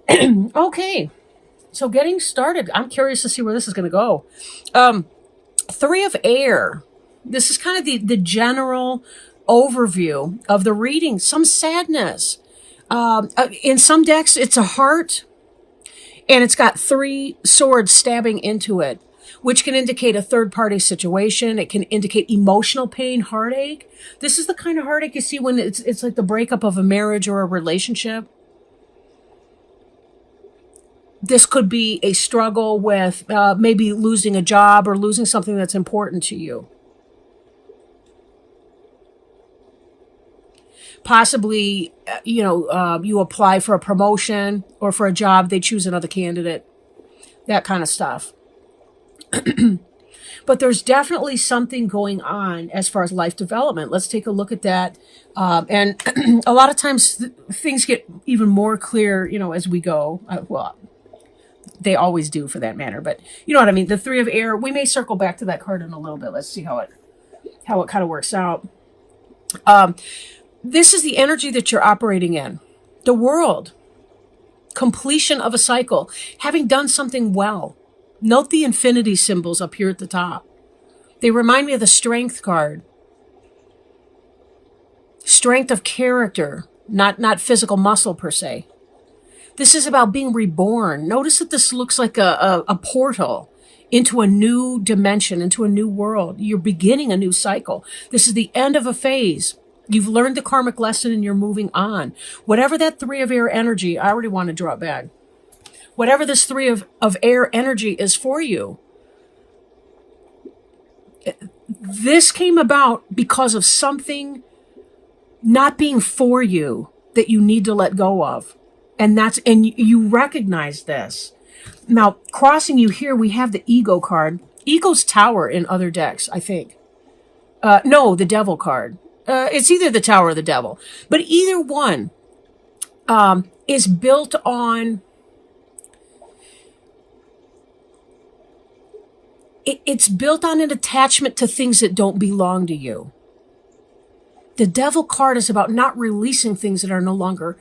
Okay. So getting started. I'm curious to see where this is going to go. Um, Three of Air. This is kind of the general overview of the reading. Some sadness. In some decks, it's a heart, and it's got three swords stabbing into it, which can indicate a third party situation. It can indicate emotional pain, heartache. This is the kind of heartache you see when it's like the breakup of a marriage or a relationship. This could be a struggle with maybe losing a job or losing something that's important to you. Possibly, you apply for a promotion or for a job, they choose another candidate, that kind of stuff. But there's definitely something going on as far as life development. Let's take a look at that. And a lot of times things get even more clear, as we go. Well, they always do for that matter, but you know what I mean? The Three of Air, we may circle back to that card in a little bit. Let's see how it kind of works out. This is the energy that you're operating in. The world. Completion of a cycle. Having done something well. Note the infinity symbols up here at the top. They remind me of the Strength card. Strength of character, not physical muscle per se. This is about being reborn. Notice that this looks like a portal into a new dimension, into a new world. You're beginning a new cycle. This is the end of a phase. You've learned the karmic lesson and you're moving on. Whatever that Three of Air energy, I already want to draw it back. Whatever this Three of Air energy is for you, this came about because of something not being for you that you need to let go of. And you recognize this. Now, crossing you here, we have the Ego card. Ego's Tower in other decks, I think. No, the Devil card. It's either the Tower or the Devil. But either one is built on... It's built on an attachment to things that don't belong to you. The Devil card is about not releasing things that are no longer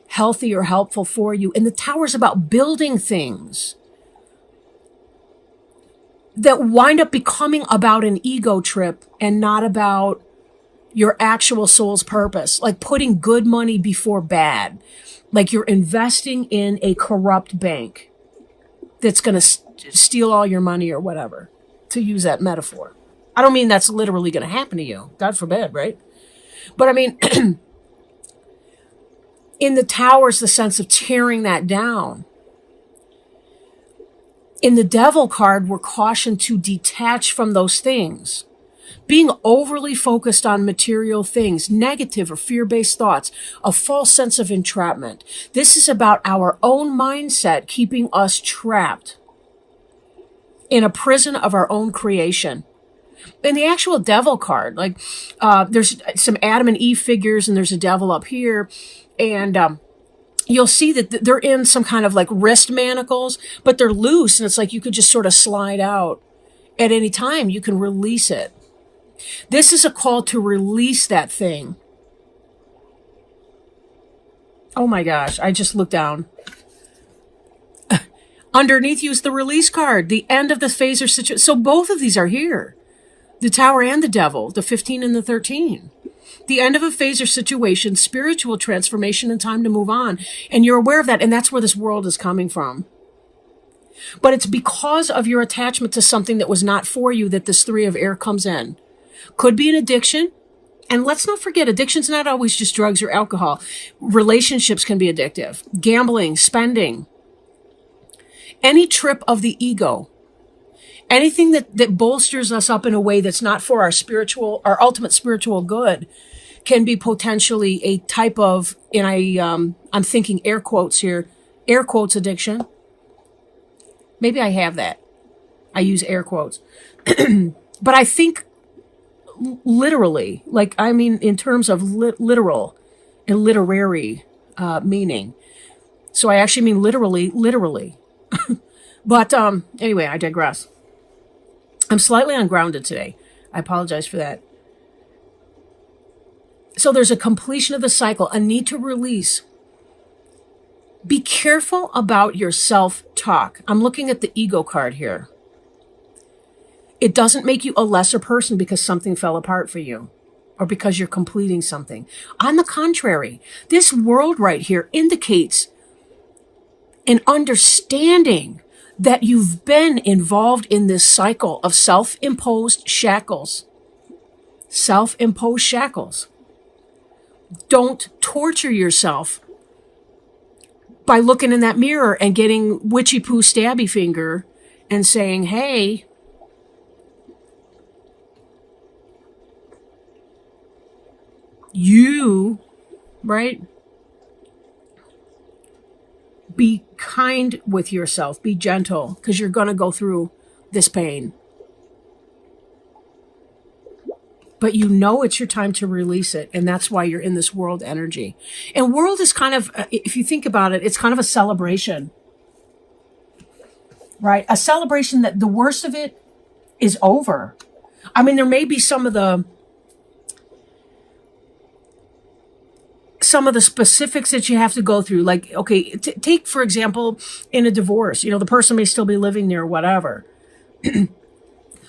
healthy or helpful for you. And the Tower is about building things that wind up becoming about an ego trip and not about your actual soul's purpose. Like putting good money before bad. Like you're investing in a corrupt bank that's going to steal all your money or whatever, to use that metaphor. I don't mean that's literally going to happen to you. God forbid, right? But I mean... In the Tower's the sense of tearing that down. In the Devil card, we're cautioned to detach from those things. Being overly focused on material things, negative or fear-based thoughts, a false sense of entrapment. This is about our own mindset keeping us trapped in a prison of our own creation. In the actual Devil card, there's some Adam and Eve figures and there's a devil up here. And you'll see that they're in some kind of like wrist manacles, but they're loose. And it's like you could just sort of slide out at any time. You can release it. This is a call to release that thing. Oh my gosh, I just looked down. Underneath you is the Release card, the end of the phase or situation. So both of these are here. The Tower and the Devil, the 15 and the 13. The end of a phase or situation, spiritual transformation, and time to move on. And you're aware of that, and that's where this world is coming from. But it's because of your attachment to something that was not for you that this Three of Air comes in. Could be an addiction. And let's not forget, addiction's not always just drugs or alcohol. Relationships can be addictive. Gambling, spending. Any trip of the ego. Anything that bolsters us up in a way that's not for our ultimate spiritual good can be potentially a type of, and I'm thinking air quotes here, air quotes addiction. Maybe I have that. I use air quotes. But I think literally, in terms of literal and literary meaning. So I actually mean literally. But anyway, I digress. I'm slightly ungrounded today. I apologize for that. So there's a completion of the cycle, a need to release. Be careful about your self-talk. I'm looking at the ego card here. It doesn't make you a lesser person because something fell apart for you or because you're completing something. On the contrary, this world right here indicates an understanding that you've been involved in this cycle of self-imposed shackles. Self-imposed shackles. Don't torture yourself by looking in that mirror and getting witchy poo stabby finger and saying, hey, you, right? Be kind with yourself. Be gentle, because you're going to go through this pain. But you know it's your time to release it, and that's why you're in this world energy. And world is kind of, if you think about it, it's kind of a celebration, right? A celebration that the worst of it is over. I mean, there may be some of the specifics that you have to go through. Like, okay, take, for example, in a divorce, the person may still be living there or whatever.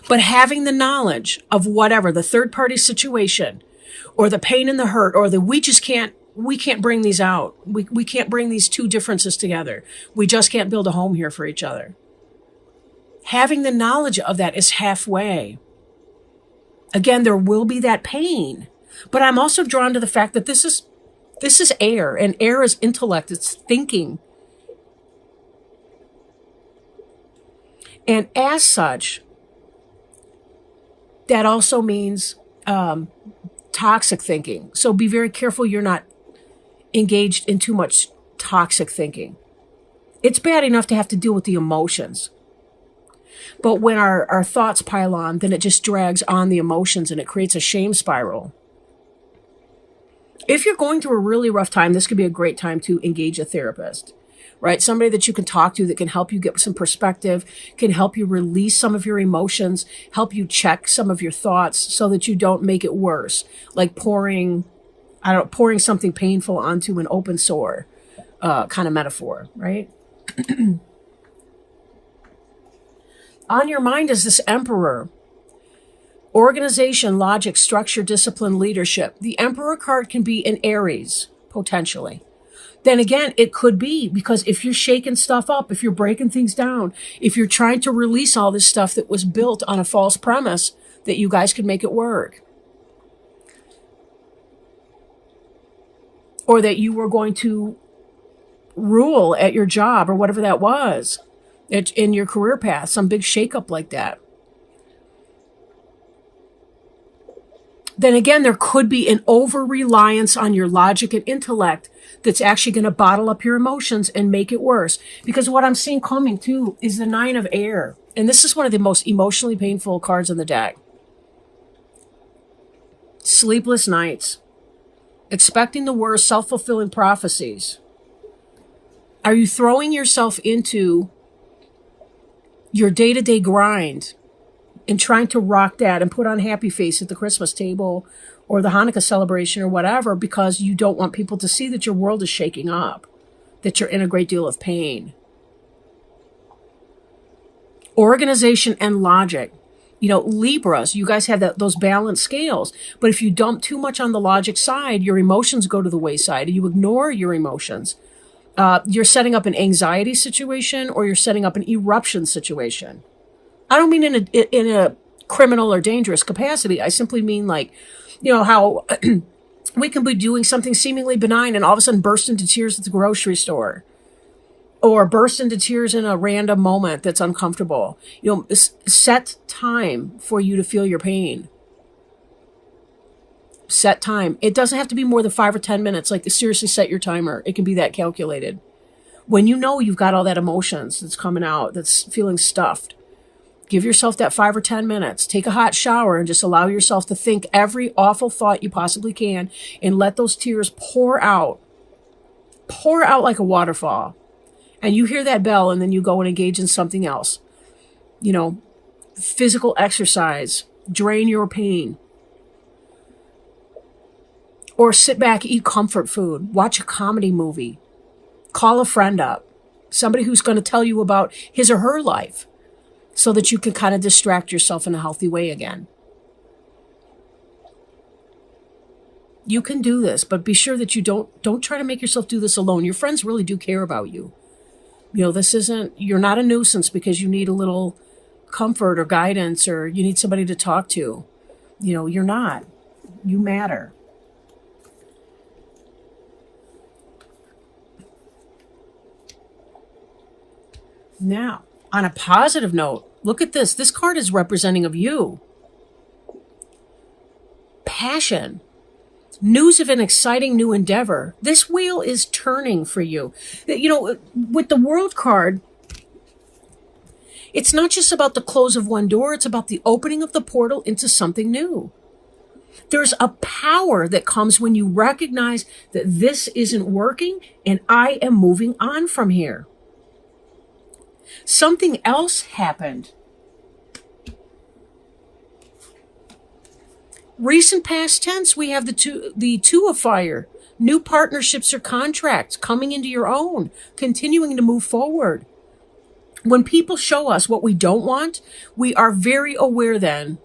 But having the knowledge of whatever, the third party situation or the pain and the hurt or we can't bring these out. We can't bring these two differences together. We just can't build a home here for each other. Having the knowledge of that is halfway. Again, there will be that pain, but I'm also drawn to the fact that this is air, and air is intellect. It's thinking. And as such, that also means toxic thinking. So be very careful you're not engaged in too much toxic thinking. It's bad enough to have to deal with the emotions. But when our thoughts pile on, then it just drags on the emotions and it creates a shame spiral. If you're going through a really rough time, this could be a great time to engage a therapist, right? Somebody that you can talk to that can help you get some perspective, can help you release some of your emotions, help you check some of your thoughts so that you don't make it worse. Like pouring something painful onto an open sore, kind of metaphor, right? On your mind is this Emperor. Organization, logic, structure, discipline, leadership. The Emperor card can be in Aries, potentially. Then again, it could be because if you're shaking stuff up, if you're breaking things down, if you're trying to release all this stuff that was built on a false premise that you guys could make it work. Or that you were going to rule at your job or whatever that was in your career path, some big shakeup like that. Then again, there could be an over-reliance on your logic and intellect that's actually going to bottle up your emotions and make it worse. Because what I'm seeing coming too is the 9 of air. And this is one of the most emotionally painful cards in the deck. Sleepless nights. Expecting the worst, self-fulfilling prophecies. Are you throwing yourself into your day-to-day grind and trying to rock that and put on happy face at the Christmas table or the Hanukkah celebration or whatever because you don't want people to see that your world is shaking up, that you're in a great deal of pain? Organization and logic. Libras, you guys have those balanced scales. But if you dump too much on the logic side, your emotions go to the wayside and you ignore your emotions. You're setting up an anxiety situation or you're setting up an eruption situation. I don't mean in a criminal or dangerous capacity. I simply mean like, how we can be doing something seemingly benign and all of a sudden burst into tears at the grocery store or burst into tears in a random moment that's uncomfortable. Set time for you to feel your pain. Set time. It doesn't have to be more than 5 or 10 minutes. Like, seriously, set your timer. It can be that calculated. When you know you've got all that emotions that's coming out, that's feeling stuffed, give yourself that 5 or 10 minutes. Take a hot shower and just allow yourself to think every awful thought you possibly can and let those tears pour out. Pour out like a waterfall. And you hear that bell and then you go and engage in something else. Physical exercise. Drain your pain. Or sit back, eat comfort food. Watch a comedy movie. Call a friend up, somebody who's going to tell you about his or her life so that you can kind of distract yourself in a healthy way again. You can do this, but be sure that you don't try to make yourself do this alone. Your friends really do care about you. You're not a nuisance because you need a little comfort or guidance or you need somebody to talk to. You're not. You matter. Now, on a positive note, look at this. This card is representing of you. Passion. News of an exciting new endeavor. This wheel is turning for you. With the World card, it's not just about the close of one door, it's about the opening of the portal into something new. There's a power that comes when you recognize that this isn't working and I am moving on from here. Something else happened. Recent past tense, we have the two of fire. New partnerships or contracts coming into your own, continuing to move forward. When people show us what we don't want, we are very aware then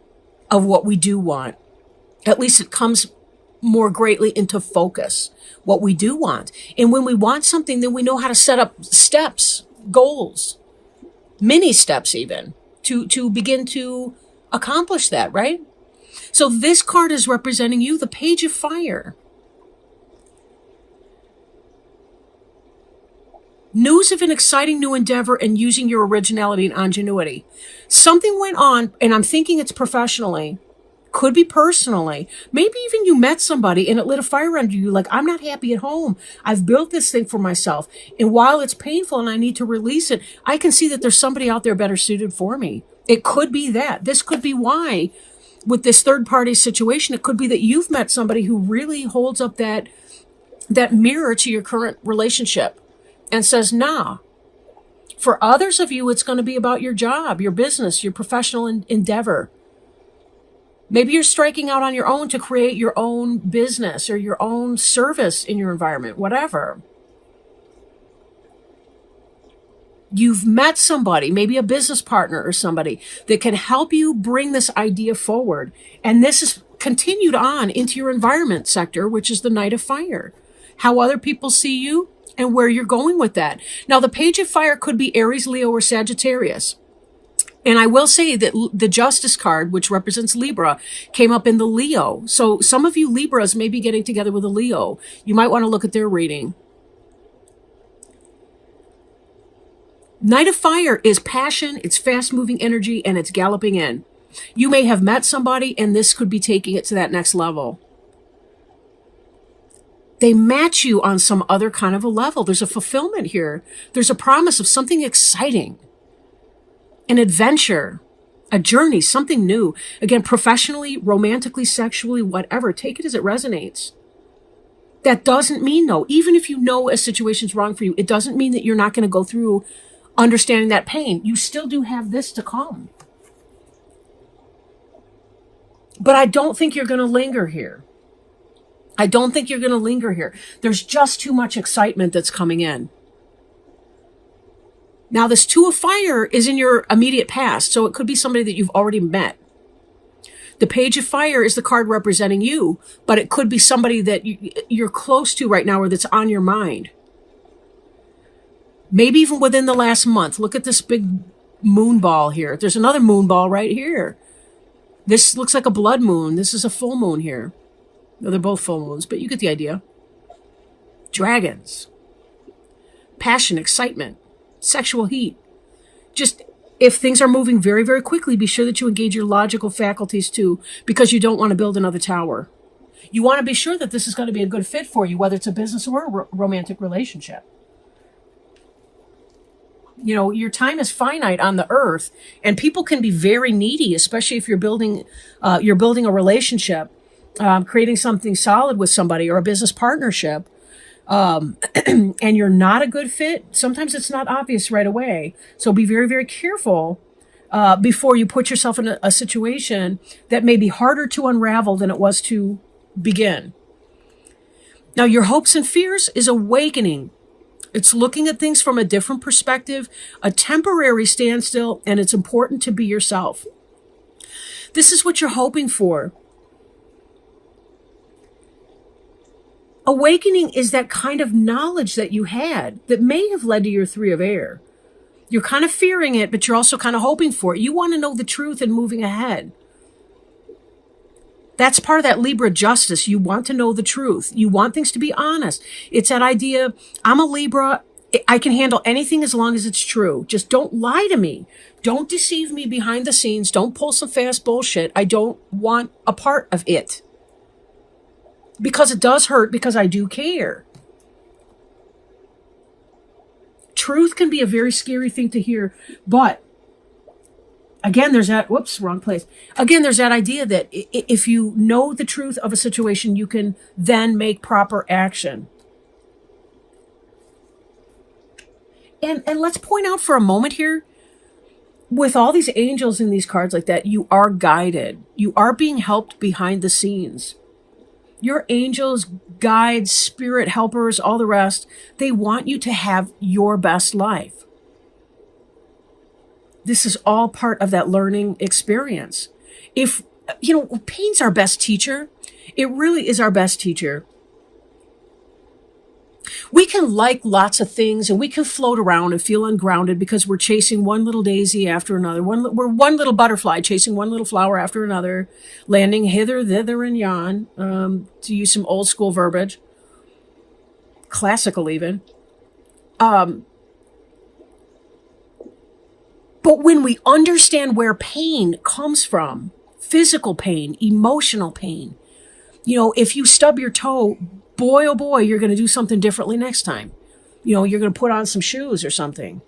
of what we do want. At least it comes more greatly into focus, what we do want. And when we want something, then we know how to set up steps, goals, mini steps even, to begin to accomplish that, right? So this card is representing you, the Page of Fire. News of an exciting new endeavor and using your originality and ingenuity. Something went on, and I'm thinking it's professionally, could be personally. Maybe even you met somebody and it lit a fire under you, like, I'm not happy at home. I've built this thing for myself. And while it's painful and I need to release it, I can see that there's somebody out there better suited for me. It could be that. This could be why, with this third party situation, it could be that you've met somebody who really holds up that mirror to your current relationship and says, nah. For others of you, it's going to be about your job, your business, your professional endeavor. Maybe you're striking out on your own to create your own business or your own service in your environment, whatever. You've met somebody, maybe a business partner or somebody that can help you bring this idea forward. And this is continued on into your environment sector, which is the Knight of Fire. How other people see you and where you're going with that. Now, the Page of Fire could be Aries, Leo, or Sagittarius. And I will say that the Justice card, which represents Libra, came up in the Leo. So some of you Libras may be getting together with a Leo. You might want to look at their reading. Knight of Fire is passion, it's fast-moving energy, and it's galloping in. You may have met somebody, and this could be taking it to that next level. They match you on some other kind of a level. There's a fulfillment here. There's a promise of something exciting, an adventure, a journey, something new. Again, professionally, romantically, sexually, whatever. Take it as it resonates. That doesn't mean, though, even if you know a situation's wrong for you, it doesn't mean that you're not going to go through understanding that pain. You still do have this to come. But I don't think you're going to linger here. I don't think you're going to linger here. There's just too much excitement that's coming in. Now, this Two of Fire is in your immediate past, so it could be somebody that you've already met. The Page of Fire is the card representing you, but it could be somebody that you're close to right now or that's on your mind. Maybe even within the last month. Look at this big moon ball here. There's another moon ball right here. This looks like a blood moon. This is a full moon here. No, they're both full moons, but you get the idea. Dragons. Passion, excitement, sexual heat. Just, if things are moving very, very quickly, be sure that you engage your logical faculties too, because you don't want to build another tower. You want to be sure that this is going to be a good fit for you, whether it's a business or a romantic relationship. You know, your time is finite on the earth, and people can be very needy, especially if you're building a relationship, creating something solid with somebody or a business partnership, and you're not a good fit. Sometimes it's not obvious right away. So be very, very careful before you put yourself in a situation that may be harder to unravel than it was to begin. Now, your hopes and fears is awakening. It's looking at things from a different perspective, a temporary standstill, and it's important to be yourself. This is what you're hoping for. Awakening is that kind of knowledge that you had that may have led to your 3 of air. You're kind of fearing it, but you're also kind of hoping for it. You want to know the truth and moving ahead. That's part of that Libra justice. You want to know the truth. You want things to be honest. It's that idea, I'm a Libra. I can handle anything as long as it's true. Just don't lie to me. Don't deceive me behind the scenes. Don't pull some fast bullshit. I don't want a part of it. Because it does hurt, because I do care. Truth can be a very scary thing to hear, but again, there's that, whoops, wrong place. Again, there's that idea that if you know the truth of a situation, you can then make proper action. And let's point out for a moment here, with all these angels in these cards like that, you are guided. You are being helped behind the scenes. Your angels, guides, spirit helpers, all the rest, they want you to have your best life. This is all part of that learning experience. If, pain's our best teacher. It really is our best teacher. We can like lots of things and we can float around and feel ungrounded because we're chasing one little daisy after another. We're one little butterfly chasing one little flower after another, landing hither, thither, and yon, to use some old school verbiage, classical even. But when we understand where pain comes from, physical pain, emotional pain, if you stub your toe, boy, oh boy, you're going to do something differently next time. You're going to put on some shoes or something.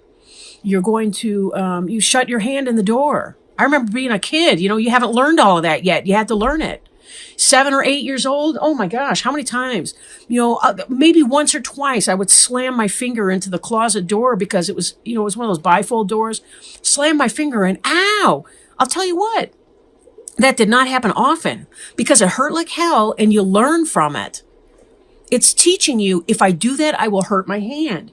You're going to, you shut your hand in the door. I remember being a kid, you haven't learned all of that yet. You had to learn it. 7 or 8 years old. Oh my gosh, how many times? Maybe once or twice I would slam my finger into the closet door because it was, it was one of those bifold doors. Slam my finger in, ow! I'll tell you what, that did not happen often because it hurt like hell and you learn from it. It's teaching you, if I do that, I will hurt my hand.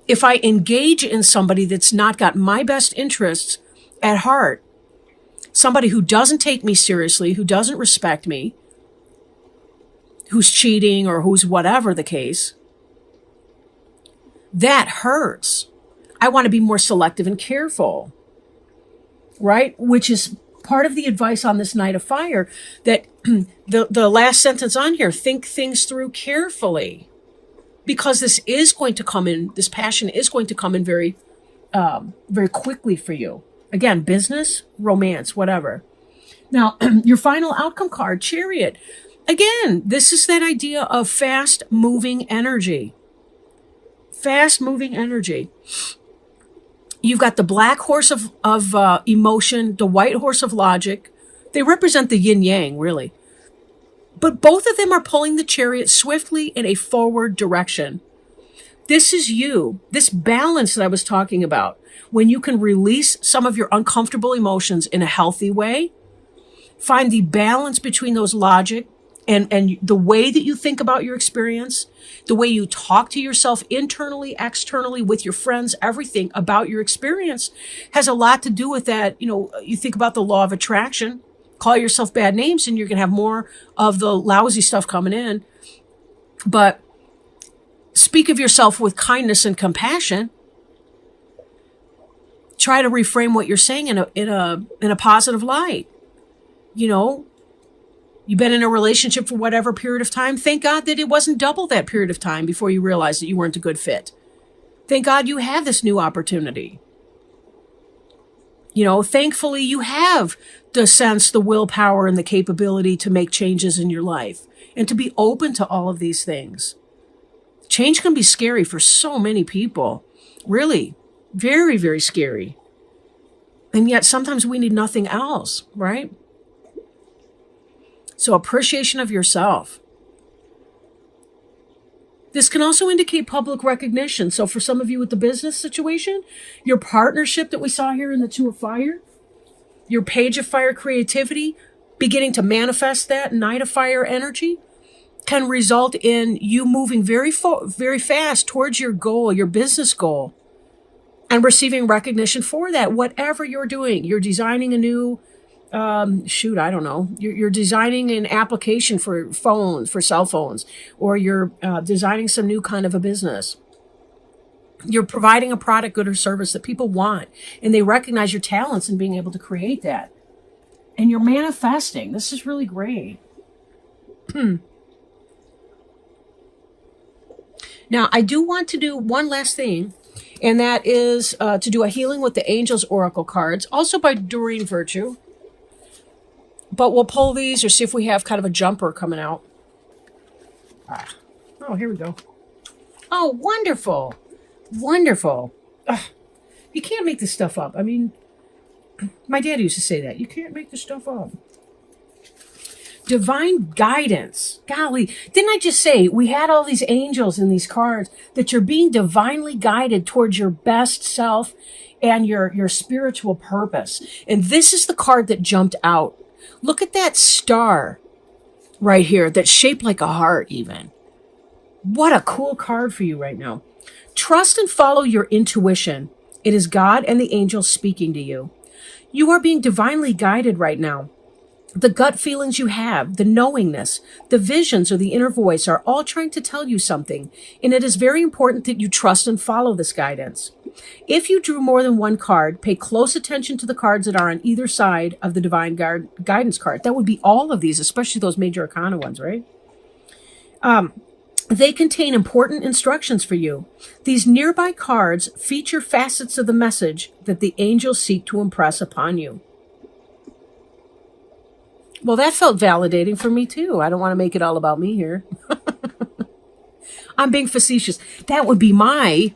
If I engage in somebody that's not got my best interests at heart, somebody who doesn't take me seriously, who doesn't respect me, who's cheating or who's whatever the case, that hurts. I want to be more selective and careful, right? Which is part of the advice on this Knight of Fire, that the last sentence on here, think things through carefully, because this is going to come in, this passion is going to come in very, very quickly for you. Again, business, romance, whatever. Now, your final outcome card, Chariot. Again, this is that idea of fast moving energy. Fast moving energy. You've got the black horse of emotion, the white horse of logic. They represent the yin yang, really. But both of them are pulling the chariot swiftly in a forward direction. This is you, this balance that I was talking about, when you can release some of your uncomfortable emotions in a healthy way, find the balance between those logic and the way that you think about your experience, the way you talk to yourself internally, externally, with your friends, everything about your experience has a lot to do with that. You think about the law of attraction, call yourself bad names and you're going to have more of the lousy stuff coming in. But speak of yourself with kindness and compassion. Try to reframe what you're saying in a positive light. You've been in a relationship for whatever period of time. Thank God that it wasn't double that period of time before you realized that you weren't a good fit. Thank God you have this new opportunity. Thankfully you have the sense, the willpower, and the capability to make changes in your life and to be open to all of these things. Change can be scary for so many people. Really, very, very scary. And yet sometimes we need nothing else, right? So appreciation of yourself. This can also indicate public recognition. So for some of you with the business situation, your partnership that we saw here in the Two of Fire, your Page of Fire creativity, beginning to manifest that Knight of Fire energy, can result in you moving very fast towards your goal, your business goal, and receiving recognition for that. Whatever you're doing, you're designing a new, I don't know. You're designing an application for phones, for cell phones, or you're designing some new kind of a business. You're providing a product, good, or service that people want, and they recognize your talents in being able to create that. And you're manifesting. This is really great. Now, I do want to do one last thing, and that is to do a healing with the Angels Oracle cards, also by Doreen Virtue. But we'll pull these or see if we have kind of a jumper coming out. Oh, here we go. Oh, wonderful. Wonderful. You can't make this stuff up. I mean, my dad used to say that. You can't make this stuff up. Divine guidance. Golly, didn't I just say we had all these angels in these cards, that you're being divinely guided towards your best self and your spiritual purpose. And this is the card that jumped out. Look at that star right here that's shaped like a heart even. What a cool card for you right now. Trust and follow your intuition. It is God and the angels speaking to you. You are being divinely guided right now. The gut feelings you have, the knowingness, the visions, or the inner voice are all trying to tell you something, and it is very important that you trust and follow this guidance. If you drew more than one card, pay close attention to the cards that are on either side of the divine guidance card. That would be all of these, especially those major arcana ones, right? They contain important instructions for you. These nearby cards feature facets of the message that the angels seek to impress upon you. Well, that felt validating for me too. I don't want to make it all about me here. I'm being facetious. That would be my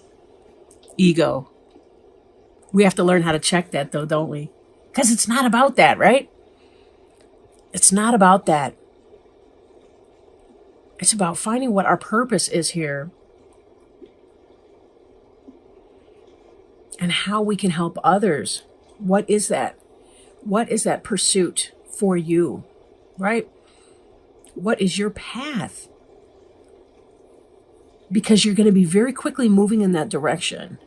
ego. We have to learn how to check that though, don't we? Because it's not about that, right? It's not about that. It's about finding what our purpose is here and how we can help others. What is that? What is that pursuit for you, right? What is your path? Because you're going to be very quickly moving in that direction.